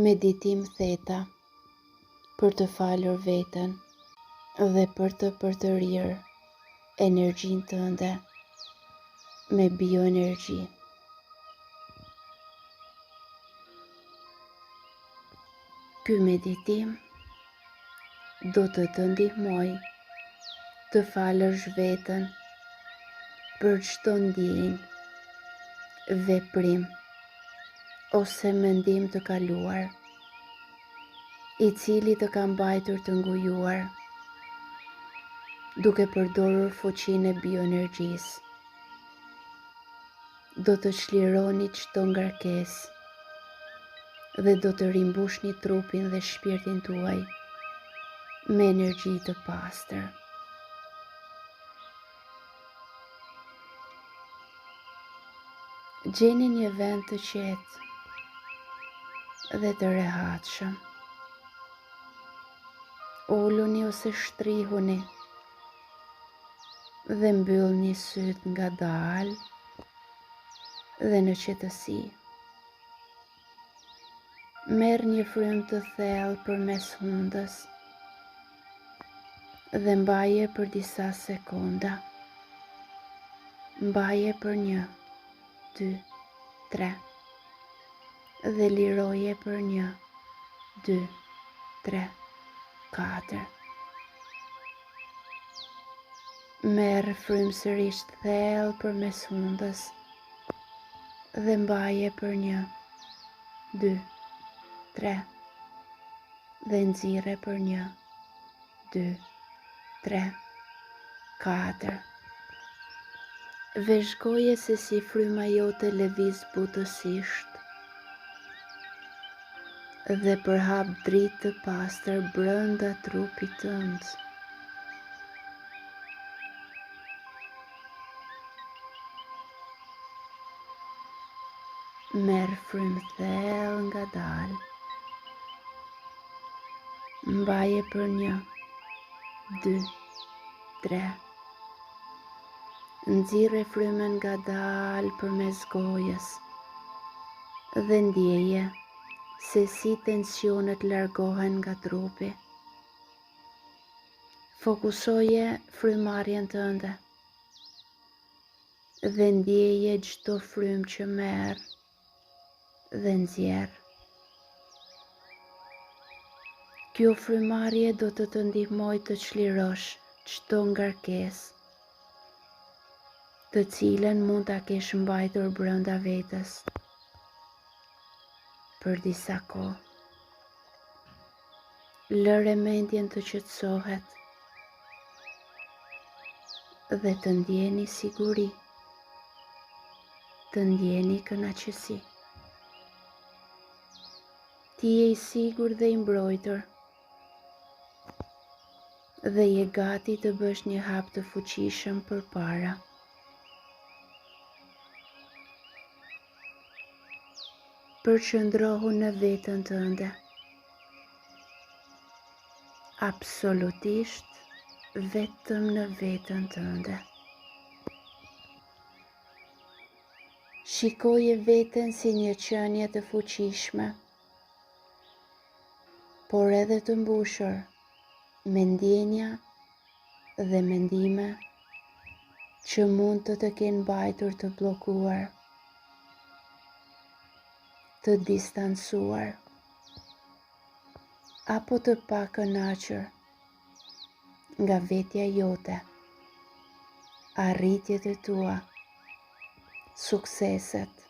Meditim theta për të falur veten dhe për të përtërirë energjinë tënde me bioenergji. Ky meditim do të ndihmoj të falësh veten për çdo ndjenjë, veprim ose mendim të kaluar, i cili të ka mbajtur të ngujuar, duke përdorur fuqinë e bioenergjisë. Do të çlironi çdo ngarkesë dhe do të rimbushni trupin dhe shpirtin tuaj me energji të pastër. Gjeni një vend të qetë dhe të rehatshëm. Uluni ose shtrihuni dhe mbyllni syt ngadalë dhe në qetësi. Merr një frymë të thellë përmes hundës dhe mbaje për disa sekonda. Mbaje për 1, 2, 3 dhe liroje për 1, 2, 3, 4. Merr frymë sërish të thellë përmes hundës dhe mbaje për 1, 2, 3 dhe nxirre për 1, 2, 3, 4. Vëzhgoje se si fryma jote lëviz butësisht dhe përhap dritë të pastër brenda trupit tënd. Merr frymë thellë ngadalë. Mbaje për 1, 2, 3. Nxirre frymën ngadalë përmes gojës dhe ndjeje se si tensionet largohen nga trupi. Fokusoje frymarrjen tënde dhe ndjeje çdo frymë që merr dhe nxjerr. Kjo frymarrje do të ndihmoj të çlirosh çdo ngarkesë, të cilën mund ta kesh mbajtur brenda vetes për disa kohë. Lëre mendjen të qetësohet dhe të ndjeni siguri, të ndjeni kënaqësi. Ti je i sigurt dhe i mbrojtur dhe je gati të bësh një hap të fuqishëm përpara. Përqëndrohu në veten tënde. Absolutisht vetëm në veten tënde. Shikoje veten si një qenie të fuqishme, por edhe të mbushur me ndjenja dhe mendime që mund të kenë mbajtur të bllokuar, të distancuar, apo të pakënaqur nga vetja jote, arritjet e tua, sukseset,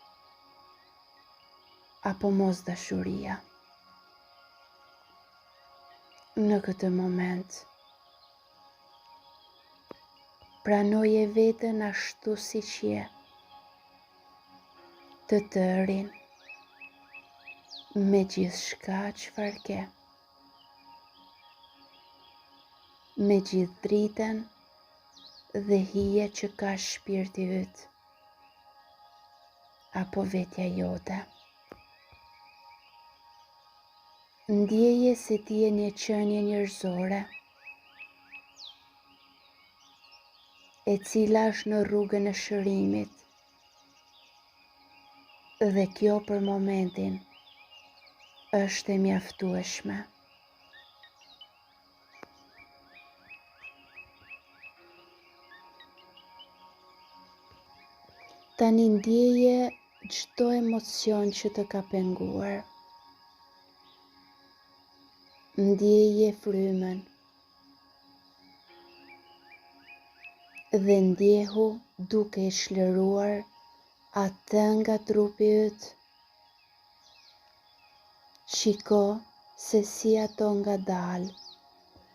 apo mosdashuria. Në këtë moment, pranoje veten ashtu siç je, të tërin, me gjithçka çfarë ke, me gjithë dritën dhe hijet që ka shpirti yt, apo vetja jote. Ndjeje se ti je një qenie njerëzore, e cila është në rrugën e shërimit, dhe kjo për momentin është e mjaftueshme. Tani ndjeje çdo emocion që të ka penguar. Ndjeje frymën dhe ndjehu duke e çliruar atë nga trupi yt. Shiko se si ato ngadalë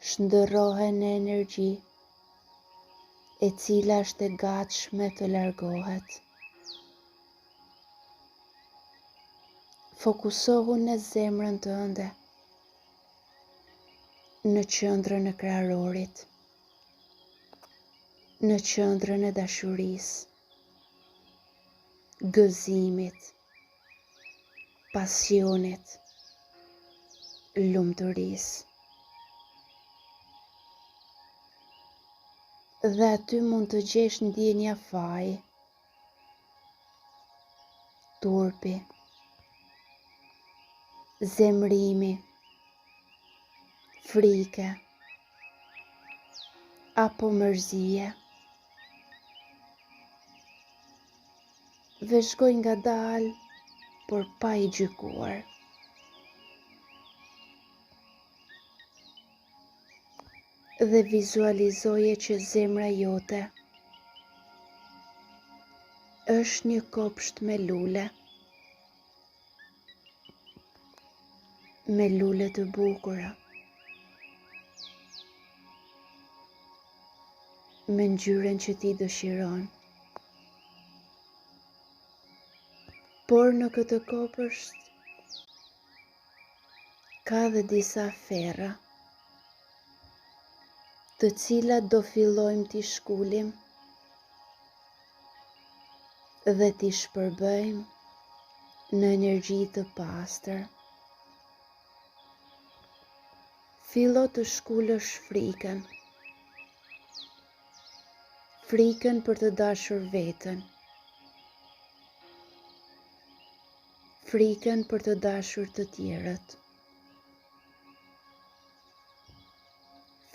shndërrohen në energji, e cila është e gatshme të largohet. Fokusohu në zemrën tënde, në qendrën e kraharorit, në qendrën e dashurisë, gëzimit, pasionit, lumturisë. Dhe aty mund të gjesh ndjenja faji, turpi, zemrimi, frike, apo mërzie. Vëzhgoj ngadalë, por pa i gjykuar. Dhe vizualizoje që zemra jote është një kopsht me lule të bukura, me ngjyrën që ti dëshiron. Por në këtë kopsht ka dhe disa ferra, të cilat do fillojmë t'i shkulim dhe t'i shpërbëjmë në energji të pastër. Fillo të shkulësh frikën për të dashur veten, frikën për të dashur të tjerët,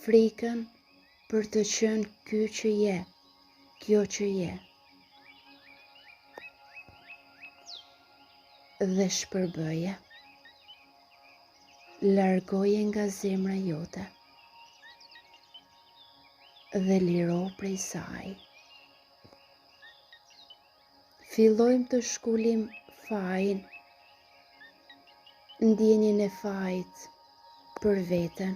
frikën për të qenë ky që je, kjo që je. Dhe shpërbëje, largoje nga zemra jote dhe liro prej saj. Fillojmë të shkulim fajin, ndjenjen e fajit për veten,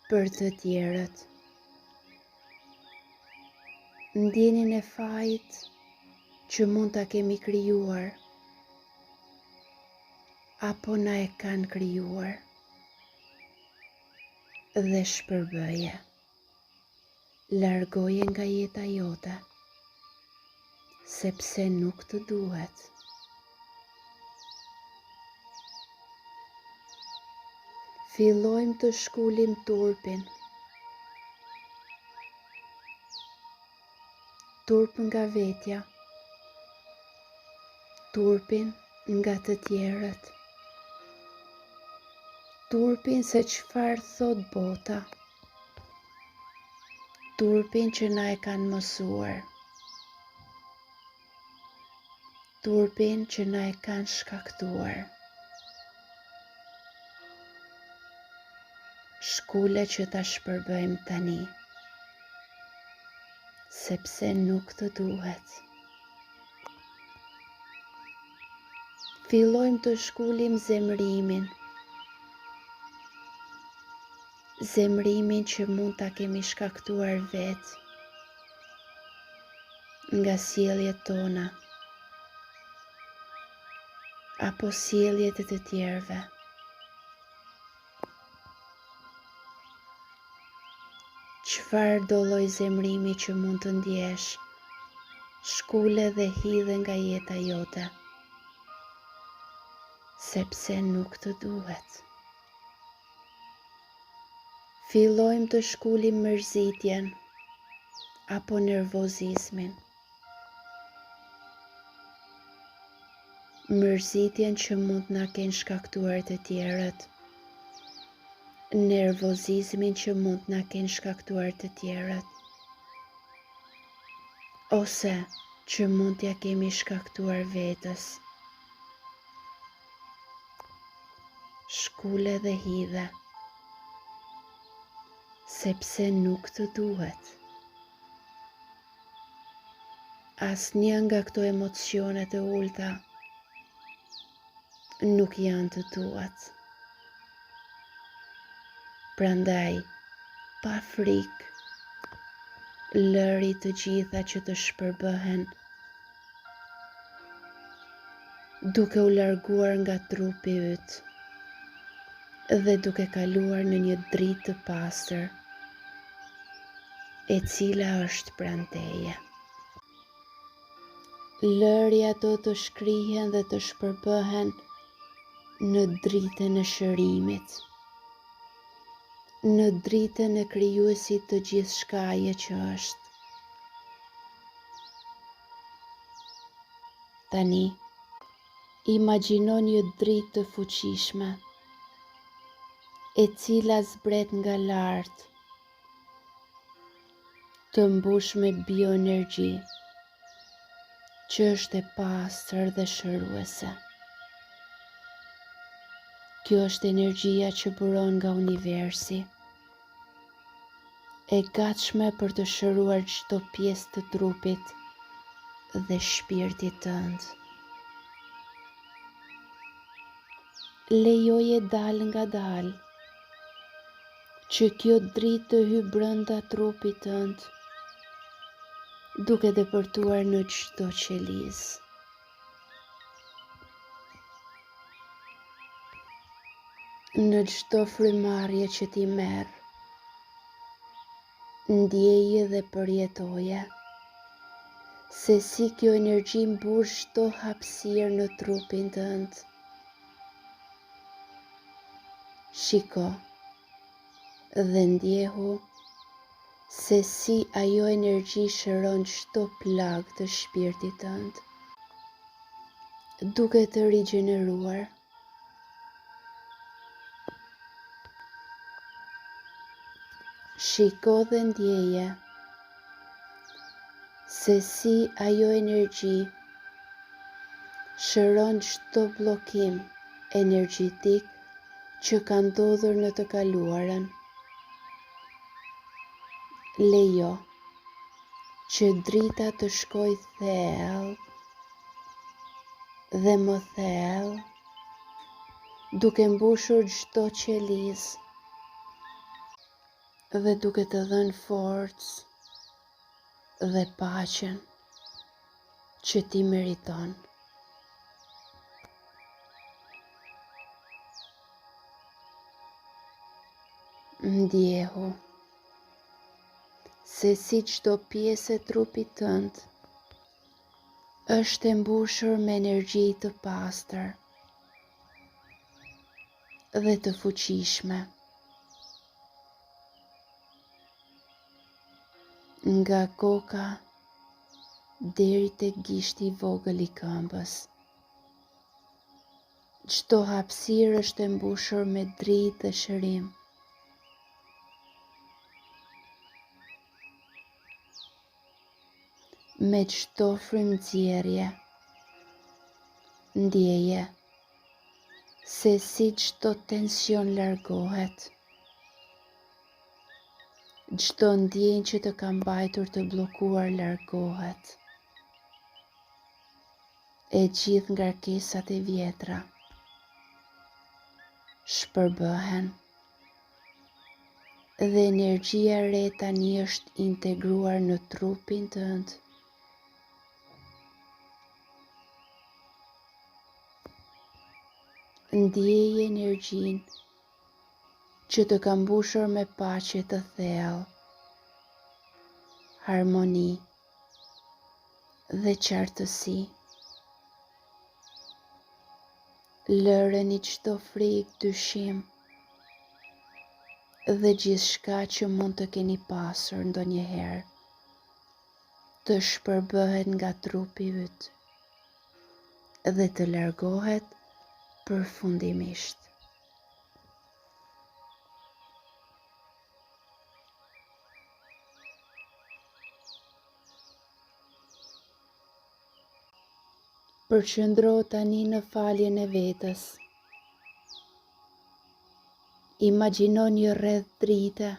për të tjerët, ndjenjen e fajit që mund ta kemi krijuar, apo na e kanë krijuar. Dhe shpërbëje, largoje nga jeta jote, sepse nuk të duhet. Fillojmë të shkulim turpin nga vetja, turpin nga të tjerët, turpin se çfarë thot bota, turpin që na e kanë mësuar, turpin që na e kanë shkaktuar. Shkule që ta shpërbëjmë tani, sepse nuk të duhet. Fillojmë të shkulim zemrimin që mund ta kemi shkaktuar vetë, nga sjelljet tona, apo sjelljet e të tjerëve. Çfarë do lloj zemrimi që mund të ndjesh, shkule dhe hidhe nga jeta jote, sepse nuk të duhet. Fillojmë të shkulim mërzitjen apo nervozizmin. mërzitjen që mund na kenë shkaktuar të tjerët, nervozizmin që mund na kenë shkaktuar të tjerët, ose që mund t'ja kemi shkaktuar vetës. Shkule dhe hidhe, sepse nuk të duhet. Asnjë nga këto emocionet e ulta nuk janë të tuat. Prandaj, pa frikë, lëri të gjitha që të shpërbëhen, duke u larguar nga trupi yt dhe duke kaluar në një dritë të pastër, e cila është pranë teje. Lëri ato të shkrihen dhe të shpërbëhen në dritën e shërimit, në dritën e krijuesit të gjithçkaje që është. Tani, imagjino një dritë të fuqishme, e cila zbret nga lart, të mbush me bioenergji, që është e pastër dhe shëruese. Kjo është energjia që buron nga universi, e gatshme për të shëruar çdo pjesë të trupit dhe shpirtit tënd. Lejoje dal nga dal që kjo dritë të hyjë brenda trupit tënd, duke depërtuar në çdo qelizë. Në çdo frymarrje që ti merr, ndjeje dhe përjetoje se si kjo energji mbush çdo hapësirë në trupin tënd. Shiko dhe ndjehu se si ajo energji shëron çdo plagë të shpirtit tënd, duke të rigjeneruar. Shiko dhe ndjeje se si ajo energji shëron çdo bllokim energjetik që ka ndodhur në të kaluarën. Lejo që drita të shkojë thellë dhe më thellë, duke mbushur çdo qelizë dhe duke të dhënë forcë dhe paqen që ti meriton. Ndjehu se si çdo pjesë e trupit tënd është e mbushur me energji të pastër dhe të fuqishme. Nga koka deri tek gishti I vogël I këmbës. Çdo hapësirë është e mbushur me dritë dhe shërim. Me çdo frymëzjerje, ndjeje se si çdo tension largohet, çdo ndjenjë që të ka mbajtur të bllokuar largohet, e gjithë ngarkesat e vjetra shpërbëhen dhe energjia e re tani është integruar në trupin tënd. Ndjeje energjinë që të ka mbushur me paqe të thellë, harmoni dhe qartësi. Lëreni çdo frikë, dyshim dhe gjithçka që mund të keni pasur ndonjëherë të shpërbëhet nga trupi yt dhe të largohet përfundimisht. Përqëndro tani në faljen e vetës. Imagjino një rreth drite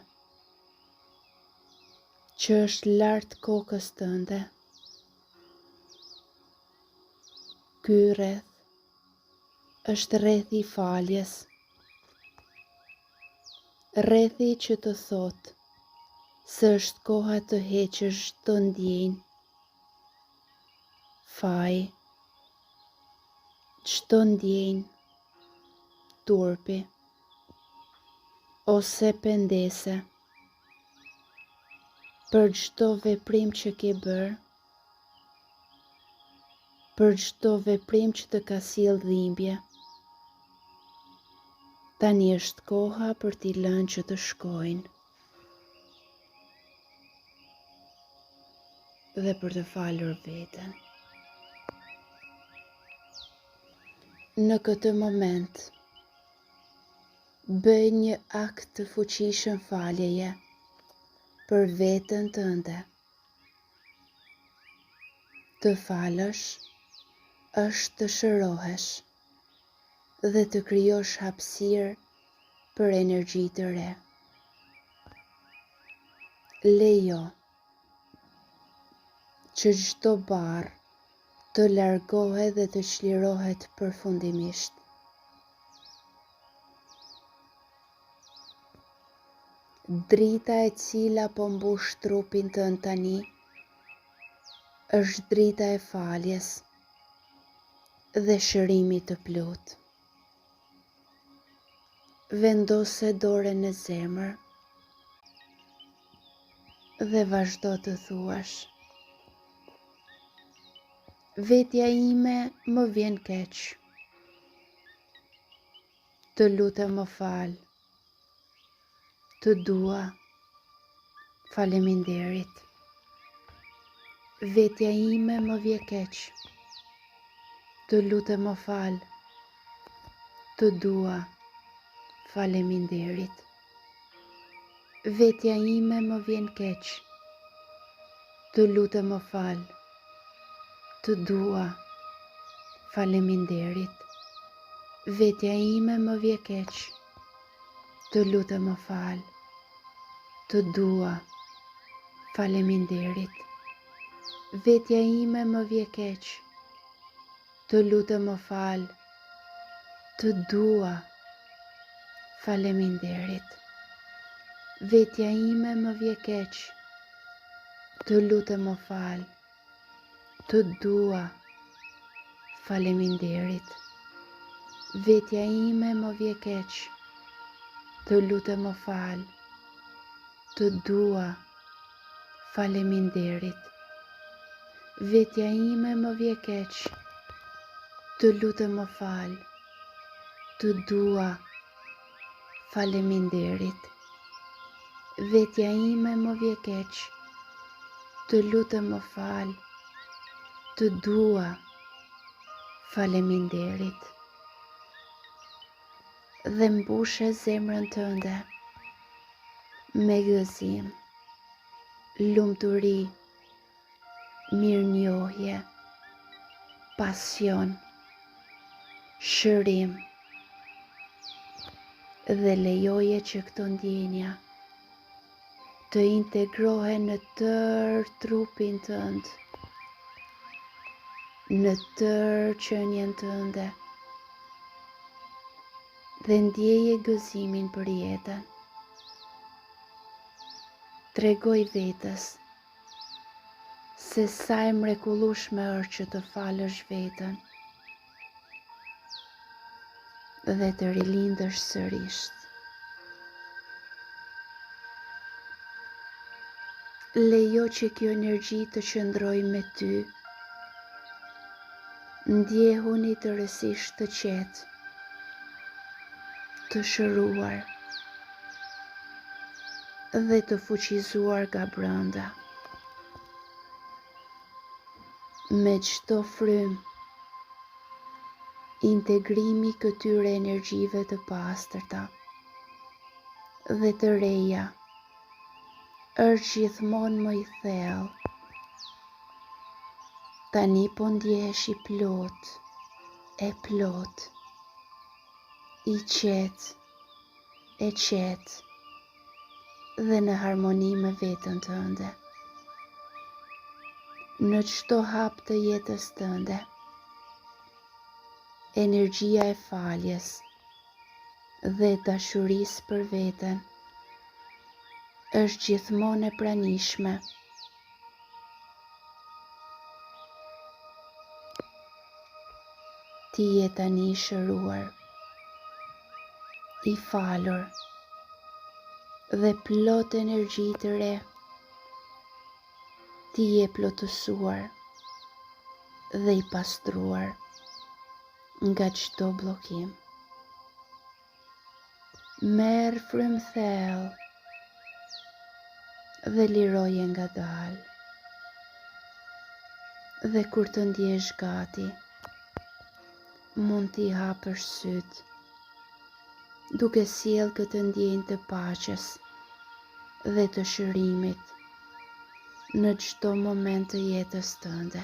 që është lart kokës tënde. Ky rreth është rrethi i faljes. Rrethi që të thotë se është koha të heqësh çdo ndjenjë, faj, çdo ndjenjë, turpi ose pendese për çdo veprim që ke bërë, për çdo veprim që të ka sjellë dhimbje. Tani është koha për t'i lënë që të shkojnë dhe për të falur veten. Në këtë moment, bëj një akt të fuqishëm faljeje për veten tënde. Të falësh është të shërohesh dhe të krijosh hapësirë për energji të re. Lejo që çdo barr të largohet dhe të çlirohet përfundimisht. Drita e cila po mbush trupin tënd tani është drita e faljes dhe shërimit të plot. Vendose dorën në zemër dhe vazhdo të thuash: vetja ime më vjen keq. Të lutem më fal. Të dua. Faleminderit. Vetja ime më vjen keq. Të lutem më fal. Të dua. Faleminderit. Vetja ime më vjen keq. Të lutem më fal. Të dua. Faleminderit. Vetja ime më vjen keq. Të lutem më fal. Të dua. Faleminderit. Vetja ime më vjen keq. Të lutem më fal. Të dua. Faleminderit. Vetja ime më vjen keq. Të lutem më fal. Të dua. Faleminderit. Vetja ime më vjen keq. Të lutem më fal. Të dua. Faleminderit. Vetja ime më vjen keq. Të lutem më fal. Të dua. Faleminderit. Vetja ime më vjen keq. Të lutem më fal. Të dua. Faleminderit. Dhe mbushe zemrën tënde me gëzim, lumturi, mirënjohje, pasion, shërim dhe lejoje që këto ndjenja të integrohen në tërë trupin tënd, në tërë qenien tënde dhe ndjeje gëzimin për jetën. Tregoj vetës se sa e mrekullueshme është që të falësh veten dhe të rilindësh sërish. Lejo që kjo energji të qëndrojë me ty. Ndjehuni të rësisht të qetë, të shëruar dhe të fuqizuar nga brenda. Me çdo frymë Integrimi këtyre energjive të pastërta dhe të reja është gjithmonë më i thellë. Tani po ndjehesh i plot, i qetë dhe në harmoni me veten tënde. Në çdo hap të jetës tënde, energjia e faljes dhe dashurisë për veten është gjithmonë e pranishme. Ti je tani i shëruar, i falur dhe plot energji të re. Ti je plotësuar dhe i pastruar nga çdo bllokim. Merr frymë thellë dhe liroje ngadalë. Dhe kur të ndjesh gati, mund t'i hapësh sytë, duke sjellë këtë ndjenjë të paqes dhe të shërimit në çdo moment të jetës tënde.